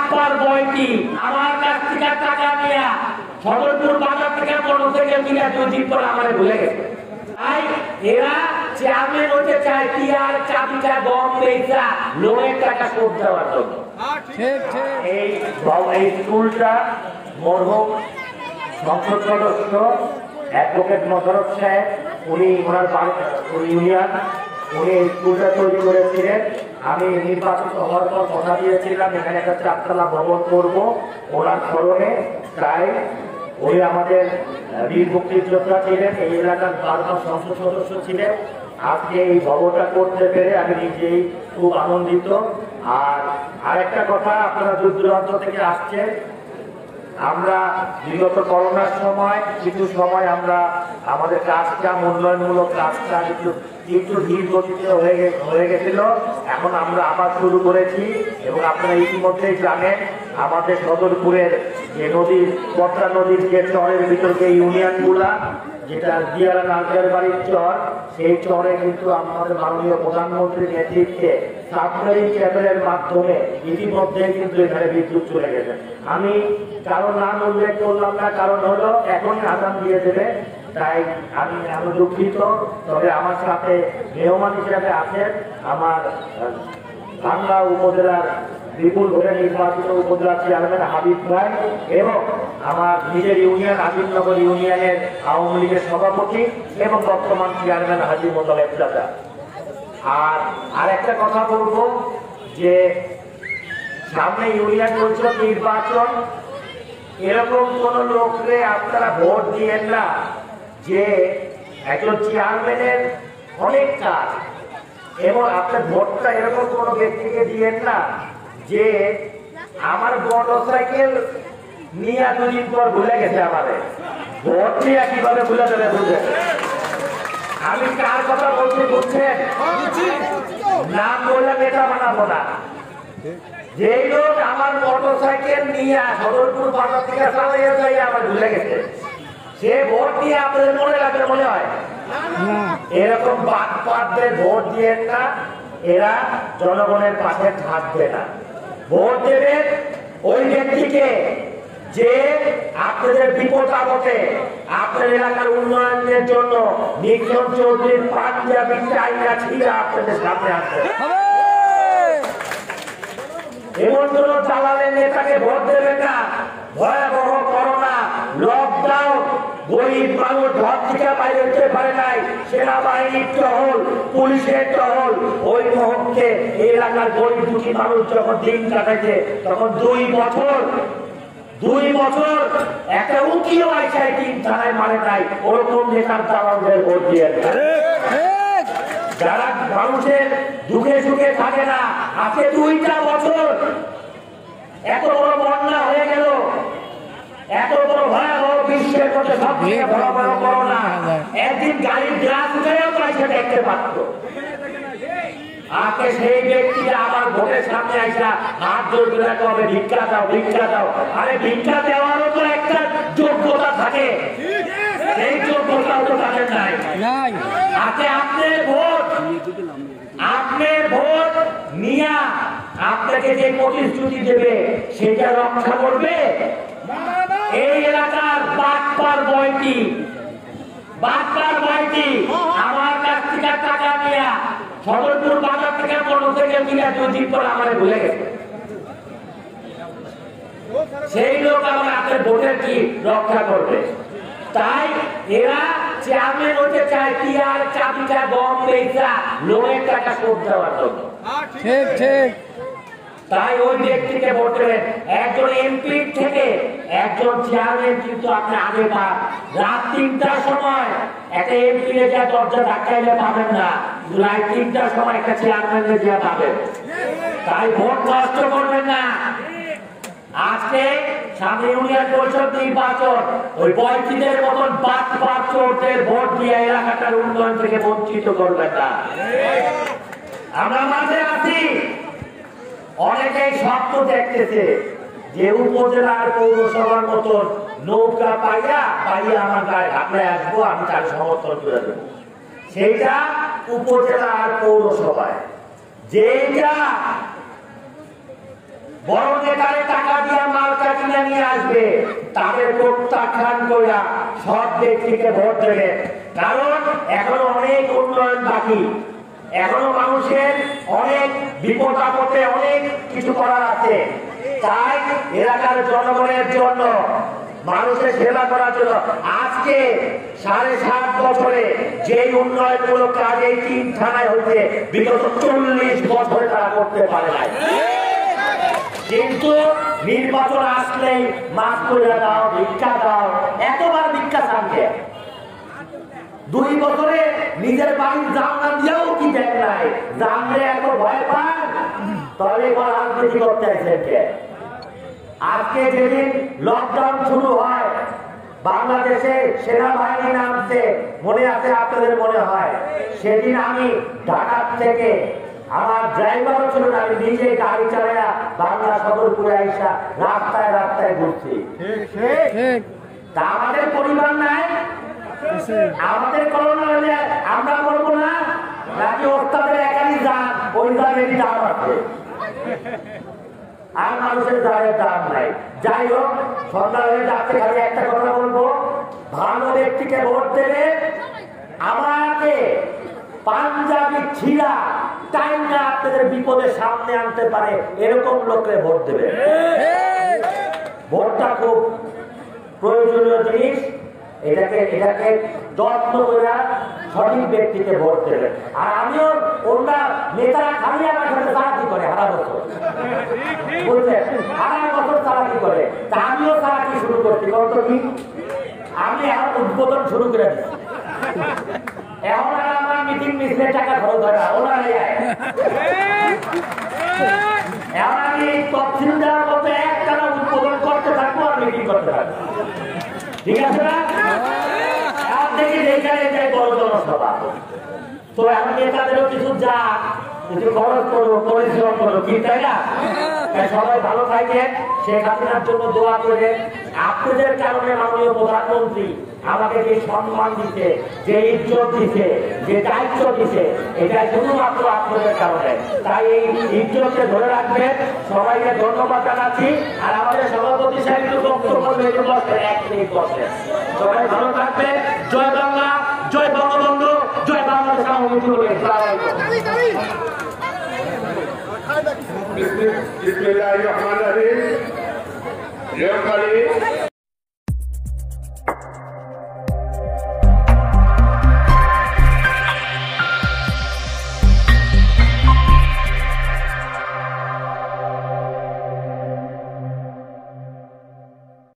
বাটপার বয়টি আমার কাছ থেকে টাকা নিয়ে সদরপুর বাজার থেকে মোটরসাইকেল কিনে 2 দিন পর আমারে ভুলে গেছে। তাই এরা চেয়ারম্যান হতে চায় টিয়ার চাবিটা বম পেয়েছা লোনের টাকা শোধ দেওয়ার জন্য। এই স্কুলটা মরহুম সংসদ সদস্য অ্যাডভোকেট মোশাররফ সাহেব উনি ওনার ইউনিয়ন উনি স্কুলটা তৈরি করেছিলেন। আমি নির্বাচিত হওয়ার পর কথা দিয়েছিলাম এখানে একটা 4তলা ভবন করবো ওনার স্মরণে। তাই উনি আমাদের বীর মুক্তিযোদ্ধা ছিলেন, এই এলাকার 12 সংসদ সদস্য ছিলেন। আজকে এই ভবনটা করতে পেরে আমি নিজেই খুব আনন্দিত। আর আরেকটা কথা, আপনারা দূর দূরান্ত থেকে আসছেন। আমরা বিগত করোনার সময় কিছু সময় আমরা আমাদের কাজটা উন্নয়নমূলক কাজটা একটু ধীর গতিতে হয়ে গেছিল। এখন আমরা আবার শুরু করেছি এবং আপনারা ইতিমধ্যেই জানেন আমাদের সদরপুরের যে নদীর পদ্মা নদীর যে চরের ভিতর যে ইউনিয়নগুলা যেটা দিয়ারা নালকার বাড়ির চর, সেই চরে কিন্তু আমাদের মাননীয় প্রধানমন্ত্রীর নেতৃত্বে সাবমেরিন ক্যাবেলের মাধ্যমে ইতিমধ্যেই কিন্তু এখানে বিদ্যুৎ চলে গেছে। আমি কারণ নাম উল্লেখ করলাম না, কারণ হলো এখনই আজান দিয়ে দেবে, তাই আমি দুঃখিত। তবে আমার সাথে মেহমান হিসাবে আছেন আমার বাংলা উপজেলার বিপুল ভোটে নির্বাচিত উপজেলা চেয়ারম্যান হাবিব ভাই এবং আমার নিজের ইউনিয়ন আজিমনগর ইউনিয়নের আওয়ামী লীগের সভাপতি এবং বর্তমান চেয়ারম্যান হাজি মোতালেব চাচা। আর একটা কথা বলবো যে সামনে ইউনিয়ন পরিষদ নির্বাচন, এরকম কোন লোকরে আপনারা ভোট দিয়েন না যে একজন চেয়ারম্যানের অনেক কাজ, এবং আপনার ভোটটা এরকম কোন ব্যক্তিকে দিয়েন না যে আমার মোটরসাইকেল নিয়ে 2 দিন পর ভুলে গেছে। আমাদের ভোট নিয়ে কিভাবে ভুলে দেবে বুঝে? আমি কার কথা বলছি বুঝছেন? নাম বললে নেতা বানাবো না। যেই লোক আমার মোটরসাইকেল নিয়ে সদরপুর বাজার থেকে চালিয়ে যাই আমার ভুলে গেছে, সে ভোট নিয়ে আপনাদের মনে রাখবে মনে হয়? এরকম বাটপারদের ভোট দিয়েন না, এরা জনগণের পাশে থাকবে না। ভোট দেবেন ওই ব্যক্তিকে যে আপনাদের বিপদ আপদে আপনার এলাকার উন্নয়নের জন্য নির্জন চৌধুরীর পাঞ্জাবি চাইনা ছিঁড়ে আপনাদের সামনে আসবে। এমন কোন দালালের নেতাকে ভোট দেবেন না। ভয়াবহ করোনা, লকডাউন, গরিব মানুষ ঘর থেকে বাইরে যেতে পারে নাই, সেনাবাহিনীর টহল, পুলিশের টহল, ওই মুহূর্তে এলাকার গরিব দুঃখী মানুষ যখন দিন কাটাইছে তখন 2 বছর একটা উকিল আইসায় 3 থানায় মানে নাই, ওরকম নেতার দালালদের ভোট দিয়ে যারা মানুষের দুঃখে সুখে থাকে না। আজকে 2টা বছর এত বড় বন্যা হয়ে গেল, এত বড় ভয়াবহ বিশ্বের মধ্যে সবচেয়ে বড় করোনা, একদিন গাড়ির গ্লাস উঠেও পয়সা দেখতে পারত। আজকে সেই ব্যক্তিরা আমার ভোটের সামনে আইসা হাত জোর করে হবে ভিক্ষা দাও, ভিক্ষা দাও। আরে ভিক্ষা দেওয়ারও তো একটা যোগ্যতা থাকে, সেই যোগ্যতাও তো তাদের নাই। আজকে আপনার ভোট নিয়ে আপনাকে যে প্রতিশ্রুতি দেবে সেটা রক্ষা করবে। এই এলাকার বাটপার বয়টি আমার কাছ থেকে টাকা নিয়ে সদরপুর বাজার থেকে মোটরসাইকেল কিনে 2 দিন পর আমারে ভুলে গেছে। সেই লোক আমার আপনার ভোটের কি রক্ষা করবে? তাই এরা চেয়ারম্যান হতে চায় টিয়ার চাবিটা বম পেয়েছা লোনের টাকা শোধ দেওয়ার জন্য। তাই ওই ব্যক্তিকে ভোট দেবেন। একজন এমপি থেকে একজন চেয়ারম্যান কিন্তু আপনি আগে পান। রাত 3টার সময় একটা এমপি যা দরজা ধাক্কাইলে পাবেন না, রাত 3টার সময় একটা চেয়ারম্যান যা পাবেন। তাই ভোট নষ্ট করবেন না। আজকে সামনে ইউনিয়ন পরিষদ নির্বাচন, ওই বয়সীদের মতন বাটপার চোরদের ভোট দিয়ে এলাকাটার উন্নয়ন থেকে বঞ্চিত করবেন না। আমরা মাঝে আছি, অনেকেই স্বপ্ন দেখতেছে যে উপজেলার পৌরসভার মতন নৌকা পাইয়া আমার গায়ে ঘাটলায় আসবো, আমি তার সমর্থন করে দেবো। সেইটা উপজেলা আর পৌরসভায়, যেটা বড় নেতারে টাকা দিয়ে মালটা কিনে নিয়ে আসবে, তাদের প্রত্যাখ্যান করে সব ব্যক্তিকে ভোট দেবে। কারণ এখনো অনেক উন্নয়ন বাকি, এখনো মানুষের অনেক বিপদ আপদে অনেক কিছু করার আছে। তাই এলাকার জনগণের জন্য, মানুষের সেবা করার জন্য আজকে 7.5 বছরে যে উন্নয়নমূলক কাজ এই 3 থানায় হয়েছে, বিগত 40 বছরে তারা করতে পারে নাই। কিন্তু নির্বাচন আসলেই মাছ করে দাও, ভিক্ষা দাও, এতবার ভিক্ষা চানকে 2 বছরে নিজের বাড়ির জানলা দিয়েও কি দেখ নাই, জানলে এত ভয় পান, তবে এবার রাজনীতি করতে আসছে। আজকে যেদিন লকডাউন শুরু হয়, বাংলাদেশে সেনাবাহিনী নামছে, মনে আছে আপনাদের? মনে হয় সেদিন আমি ঢাকা থেকে, আমার ড্রাইভারও ছিল না, আমি নিজে গাড়ি চালাইয়া বাংলা সদরপুরে আইসা রাস্তায় রাস্তায় ঘুরছি। তা আমাদের পরিবার নাই, আমাদের করোনা হলে আমরা করবো না নাকি ওস্তাদের একাই যান, ওই দামেরই দাম আছে, আর মানুষের দামের দাম নাই। যাই হোক, সন্ধ্যা হয়ে যাচ্ছে, খালি একটা কথা বলবো, ভালো ব্যক্তিকে ভোট দেবে। আমাকে পাঞ্জাবি ছিঁড়া টাইম না আপনাদের বিপদের সামনে আনতে পারে এরকম লোককে ভোট দেবে। ভোটটা খুব প্রয়োজনীয় জিনিস, এটাকে যত্ন করে সঠিক ব্যক্তিকে ভোট দেবে। আর আমিও ওরা নেতারা খালি আমার সাথে চালাকি করে হারা বছর, বুঝলেন, হারা বছর চালাকি করে, তা আমিও চালাকি শুরু করছি। কত কি আমি এখন উদ্বোধন শুরু করে দিচ্ছি। এখন আর আমার মিটিং মিছিলে টাকা খরচ হয় না, ওরা এখন আমি তফসিল দেওয়ার মতো একটানা উদ্বোধন করতে থাকবো আর মিটিং করতে থাকবো, ঠিক আছে না? এখন দেখি এইখানে যাই বড় জনসভা, তো এখন নেতাদেরও কিছু যা কিছু খরচ করবো, পরিশ্রম করবো, কি তাই না? সবাই ভালো থাকেন, শেখ হাসিনার জন্য দোয়া করে। আপনাদের কারণে মাননীয় প্রধানমন্ত্রী আমাকে যে সম্মান দিতে, যে ইজ্জত দিতে, যে দায়িত্ব দিতে, এটা শুধুমাত্র আপনাদের কারণে। তাই এই ইজ্জতকে ধরে রাখবেন, সবাইকে ধন্যবাদ জানাচ্ছি। আর আমাদের সভাপতি সাহেব একটু বক্তব্য বসেন, 1 মিনিট বসেন। সবাই ভালো থাকবেন। জয় বাংলা, জয় বঙ্গবন্ধু, জয় বাংলাদেশ। বিসমিল্লাহির রহমানির রহিম।